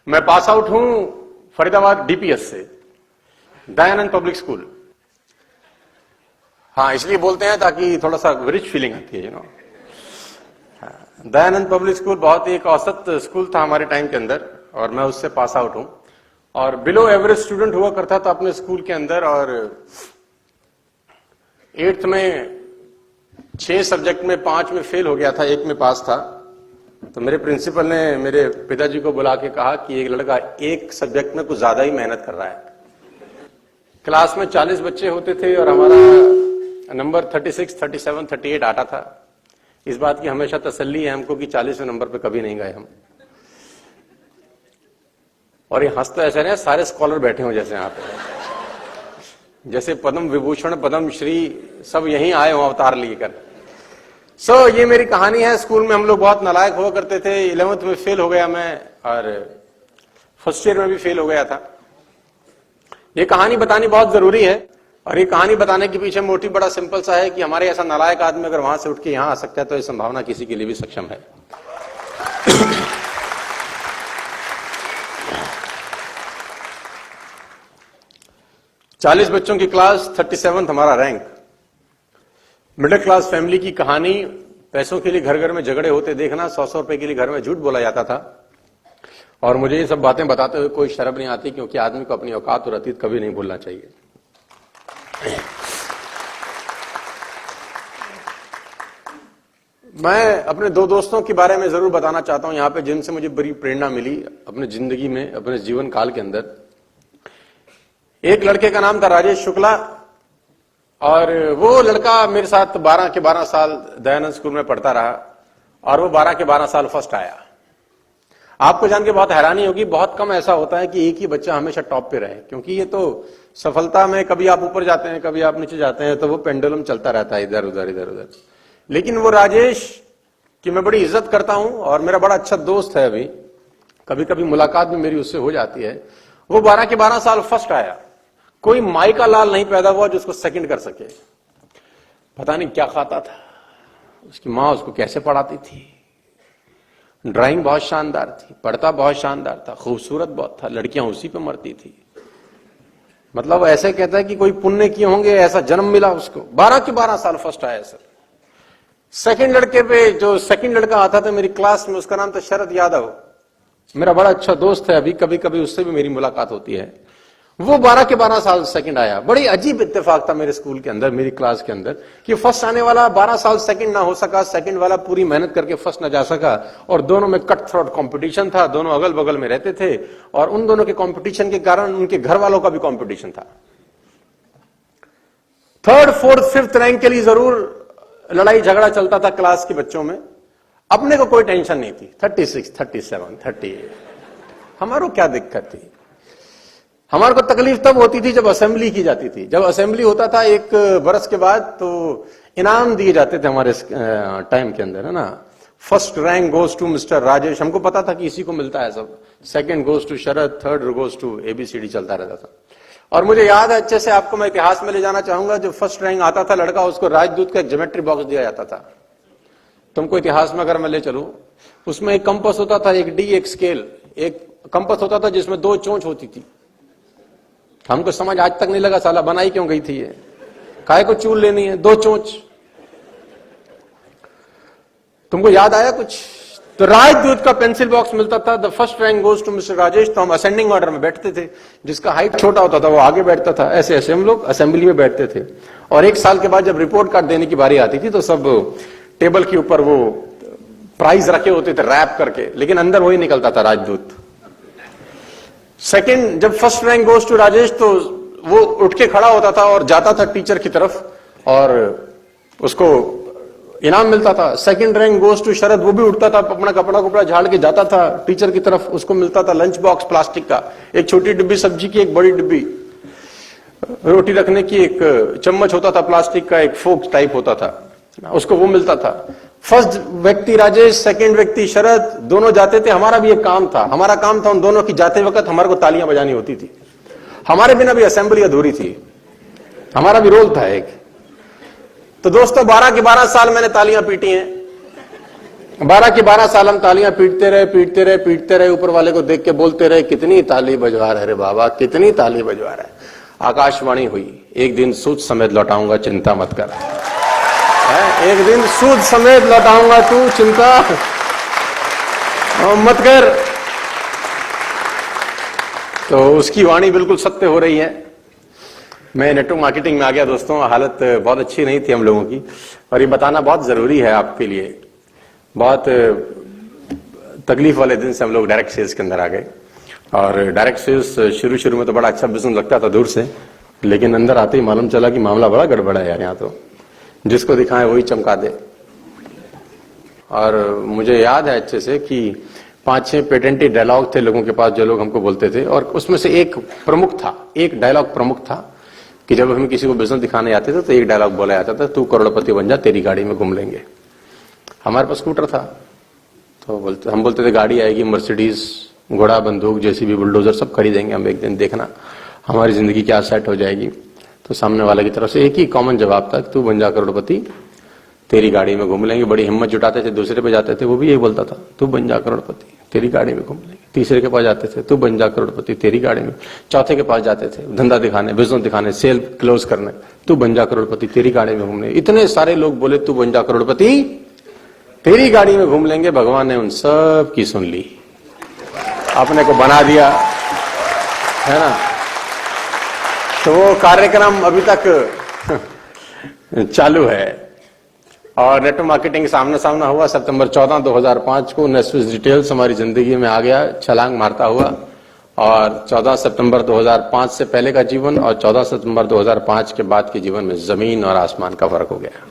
मैं pass out हूं Faridabad DPS से, दयानंद पब्लिक स्कूल। हाँ, इसलिए बोलते हैं ताकि थोड़ा सा रिच फीलिंग आती है, दयानंद पब्लिक स्कूल बहुत ही एक औसत स्कूल था हमारे टाइम के अंदर, और मैं उससे पास आउट हूं। और बिलो एवरेज स्टूडेंट हुआ करता था अपने स्कूल के अंदर, और 8th में 6 सब्जेक्ट में 5 में फेल हो गया था, 1 में पास था। तो मेरे प्रिंसिपल ने मेरे पिताजी को बुला के कहा कि एक लड़का एक सब्जेक्ट में कुछ ज्यादा ही मेहनत कर रहा है। क्लास में 40 बच्चे होते थे और हमारा नंबर 36, 37, 38 आता था। इस बात की हमेशा तसल्ली है हमको कि 40वें नंबर पे कभी नहीं गए हम। और ये हंस तो ऐसे रहे सारे स्कॉलर बैठे हो जैसे यहाँ पे, जैसे पद्म विभूषण पद्म श्री सब यहीं आए हो अवतार लेकर। ये मेरी कहानी है। स्कूल में हम लोग बहुत नालायक हुआ करते थे। 11th में फेल हो गया मैं, और फर्स्ट ईयर में भी फेल हो गया था। ये कहानी बतानी बहुत जरूरी है, और ये कहानी बताने के पीछे मोटिव बड़ा सिंपल सा है कि हमारे ऐसा नालायक आदमी अगर वहां से उठ के यहां आ सकता है तो ये संभावना किसी के लिए भी सक्षम है। चालीस बच्चों की क्लास, 37th हमारा रैंक। मिडिल क्लास फैमिली की कहानी। पैसों के लिए घर घर में झगड़े होते देखना, 100-100 रुपए के लिए घर में झूठ बोला जाता था। और मुझे ये सब बातें बताते हुए कोई शर्म नहीं आती, क्योंकि आदमी को अपनी औकात और अतीत कभी नहीं भूलना चाहिए। मैं अपने 2 दोस्तों के बारे में जरूर बताना चाहता हूं यहां पे, जिनसे मुझे बड़ी प्रेरणा मिली अपने जिंदगी में, अपने जीवन काल के अंदर। एक लड़के का नाम था राजेश शुक्ला, और वो लड़का मेरे साथ 12 के 12 साल दयानंद स्कूल में पढ़ता रहा, और वो 12 के 12 साल फर्स्ट आया। आपको जान के बहुत हैरानी होगी, बहुत कम ऐसा होता है कि एक ही बच्चा हमेशा टॉप पे रहे, क्योंकि ये तो सफलता में कभी आप ऊपर जाते हैं, कभी आप नीचे जाते हैं, तो वो पेंडुलम चलता रहता है इधर उधर इधर उधर। लेकिन वो राजेश की मैं बड़ी इज्जत करता हूं, और मेरा बड़ा अच्छा दोस्त है। अभी कभी कभी मुलाकात भी मेरी उससे हो जाती है। वो 12 के 12 साल फर्स्ट आया। कोई माई का लाल नहीं पैदा हुआ जो उसको सेकंड कर सके। पता नहीं क्या खाता था, उसकी मां उसको कैसे पढ़ाती थी। ड्राइंग बहुत शानदार थी, पढ़ता बहुत शानदार था, खूबसूरत बहुत था, लड़कियां उसी पे मरती थी। मतलब ऐसे कहता है कि कोई पुण्य किए होंगे, ऐसा जन्म मिला उसको। 12 के 12 साल फर्स्ट आया सर। सेकंड लड़के पे, जो सेकंड लड़का आता था मेरी क्लास में, उसका नाम था शरद यादव। मेरा बड़ा अच्छा दोस्त है, अभी कभी कभी उससे भी मेरी मुलाकात होती है। वो 12 के 12 साल सेकंड आया। बड़ी अजीब इत्तेफाक था मेरे स्कूल के अंदर, मेरी क्लास के अंदर, कि फर्स्ट आने वाला 12 साल सेकंड ना हो सका, सेकंड वाला पूरी मेहनत करके फर्स्ट ना जा सका। और दोनों में कट थ्रोट कंपटीशन था, दोनों अगल बगल में रहते थे, और उन दोनों के कंपटीशन के कारण उनके घर वालों का भी कंपटीशन था। 3rd, 4th, 5th रैंक के लिए जरूर लड़ाई झगड़ा चलता था क्लास के बच्चों में। अपने को कोई टेंशन नहीं थी। 36, 37, 38 हमारो क्या दिक्कत थी। हमारे को तकलीफ तब होती थी जब असेंबली की जाती थी। जब असेंबली होता था 1 बरस के बाद, तो इनाम दिए जाते थे हमारे टाइम के अंदर, है ना। First rank goes to mister Rajesh, हमको पता था कि इसी को मिलता है सब। Second goes to Sharad, third goes to ABCD चलता रहता था। और मुझे याद है अच्छे से, आपको मैं इतिहास में ले जाना चाहूंगा। जो फर्स्ट रैंक आता था लड़का, उसको राजदूत का एक ज्योमेट्री बॉक्स दिया जाता था। तुमको इतिहास में अगर मैं ले चलूं, उसमें एक कंपास होता था, एक डी, एक स्केल। एक कंपास होता था जिसमें 2 चोंच होती थी। हमको समझ आज तक नहीं लगा साला बनाई क्यों गई थी ये, काहे को चूल लेनी है 2 चोंच। तुमको याद आया कुछ? तो राजदूत का पेंसिल बॉक्स मिलता था। The first rank goes to mister Rajesh. तो हम असेंडिंग ऑर्डर में बैठते थे। जिसका हाइट छोटा होता था वो आगे बैठता था। ऐसे ऐसे हम लोग असेंबली में बैठते थे। और 1 साल के बाद जब रिपोर्ट कार्ड देने की बारी आती थी, तो सब टेबल के ऊपर वो प्राइज रखे होते थे रैप करके, लेकिन अंदर वही निकलता था राजदूत। सेकंड, जब first rank goes to Rajesh, तो वो उठ के खड़ा होता था और जाता था टीचर की तरफ, और उसको इनाम मिलता था। सेकंड रैंक गोज टू शरद, वो भी उठता था, अपना कपड़ा झाड़ के जाता था टीचर की तरफ, उसको मिलता था लंच बॉक्स प्लास्टिक का, एक छोटी डिब्बी सब्जी की, एक बड़ी डिब्बी रोटी रखने की, एक चम्मच होता था प्लास्टिक का, एक फोक टाइप होता था, उसको वो मिलता था। फर्स्ट व्यक्ति राजेश, सेकंड व्यक्ति शरद, दोनों जाते थे। हमारा भी एक काम था, हमारा काम था उन दोनों की जाते वक्त हमारे को तालियां बजानी होती थी। हमारे बिना भी असेंबली अधूरी थी, हमारा भी रोल था एक। तो दोस्तों 12 के 12 साल मैंने तालियां पीटी हैं। 12 के 12 साल हम तालियां पीटते रहे, ऊपर वाले को देख के बोलते रहे, कितनी ताली बजवा रहे रे बाबा, कितनी ताली बजवा रहे। आकाशवाणी हुई, एक दिन सूद समेत लौटाऊंगा, चिंता मत कर। एक दिन सूद समेत लौटाऊंगा, तू चिंता मत कर। तो उसकी वाणी बिल्कुल सत्य हो रही है। मैं नेटवर्क मार्केटिंग में आ गया दोस्तों, हालत बहुत अच्छी नहीं थी हम लोगों की, और ये बताना बहुत जरूरी है आपके लिए। बहुत तकलीफ वाले दिन से हम लोग डायरेक्ट सेल्स के अंदर आ गए, और डायरेक्ट सेल्स शुरू में तो बड़ा अच्छा बिजनेस लगता था दूर से, लेकिन अंदर आते ही मालूम चला कि मामला बड़ा गड़बड़ है यार, यहाँ तो जिसको दिखाए वही चमका दे। और मुझे याद है अच्छे से कि 5-6 पेटेंटी डायलॉग थे लोगों के पास, जो लोग हमको बोलते थे, और उसमें से एक डायलॉग प्रमुख था कि जब हम किसी को बिजनेस दिखाने आते थे तो एक डायलॉग बोला जाता था, तू करोड़पति बन जा, तेरी गाड़ी में घूम लेंगे। हमारे पास स्कूटर था, तो हम बोलते थे गाड़ी आएगी, मर्सिडीज, घोड़ा, बंदूक, जेसीबी, बुलडोजर सब खरीदेंगे हम एक दिन, देखना हमारी जिंदगी क्या सेट हो जाएगी। तो सामने वाले की तरफ से एक ही कॉमन जवाब था, तू बन जा करोड़पति, तेरी गाड़ी में घूम लेंगे। बड़ी हिम्मत जुटाते थे, दूसरे पे जाते थे, वो भी यही बोलता था, तू बन जा करोड़पति, तेरी गाड़ी में घूम लेंगे। तीसरे के पास जाते थे, तू बन जा करोड़पति, तेरी गाड़ी में। चौथे के पास जाते थे, धंधा दिखाने, बिजनेस दिखाने, सेल क्लोज करने, तू बन जा करोड़पति, तेरी गाड़ी में घूम लेंगे। इतने सारे लोग बोले तू बन जा करोड़पति, तेरी गाड़ी में घूम लेंगे। भगवान ने उन सब की सुन ली, अपने को बना दिया, है ना। तो वो कार्यक्रम अभी तक चालू है, और नेटवर्क मार्केटिंग सामना सामना हुआ सितंबर 14, 2005 को। नेस्विस डिटेल्स हमारी जिंदगी में आ गया छलांग मारता हुआ, और 14 सितंबर 2005 से पहले का जीवन और 14 सितंबर 2005 के बाद के जीवन में जमीन और आसमान का फर्क हो गया।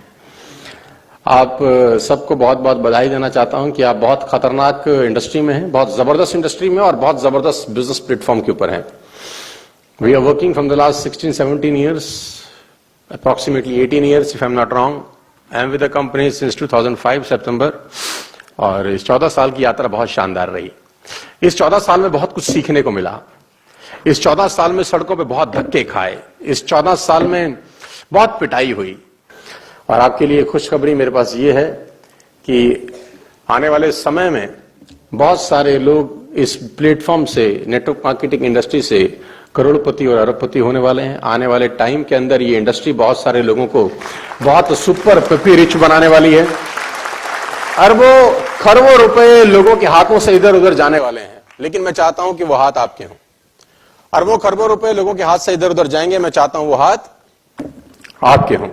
आप सबको बहुत बहुत बधाई देना चाहता हूं कि आप बहुत खतरनाक इंडस्ट्री में हैं, बहुत जबरदस्त इंडस्ट्री में, और बहुत जबरदस्त बिजनेस प्लेटफॉर्म के ऊपर हैं। We are working from the last 16-17 years, approximately 18 years if I'm not wrong. I am with the company since 2005 सितंबर, और इस 14 साल की यात्रा बहुत शानदार रही। इस 14 साल में बहुत कुछ सीखने को मिला। इस 14 साल में सड़कों पे बहुत धक्के खाए। इस 14 साल में बहुत पिटाई हुई। और आपके लिए खुशखबरी मेरे पास ये है कि आने वाले समय में बहुत सारे लोग इस प्लेटफॉर्म से, नेटवर्क मार्केटिंग इंडस्ट्री से करोड़पति और अरबपति होने वाले हैं। आने वाले टाइम के अंदर ये इंडस्ट्री बहुत सारे लोगों को बहुत सुपर पपी रिच बनाने वाली है। अरबों खरबों रुपए लोगों के हाथों से इधर उधर जाने वाले हैं, लेकिन मैं चाहता हूं कि वो हाथ आपके हों। अरबों खरबों रुपए लोगों के हाथ से इधर उधर जाएंगे, मैं चाहता हूं वो हाथ आपके हों।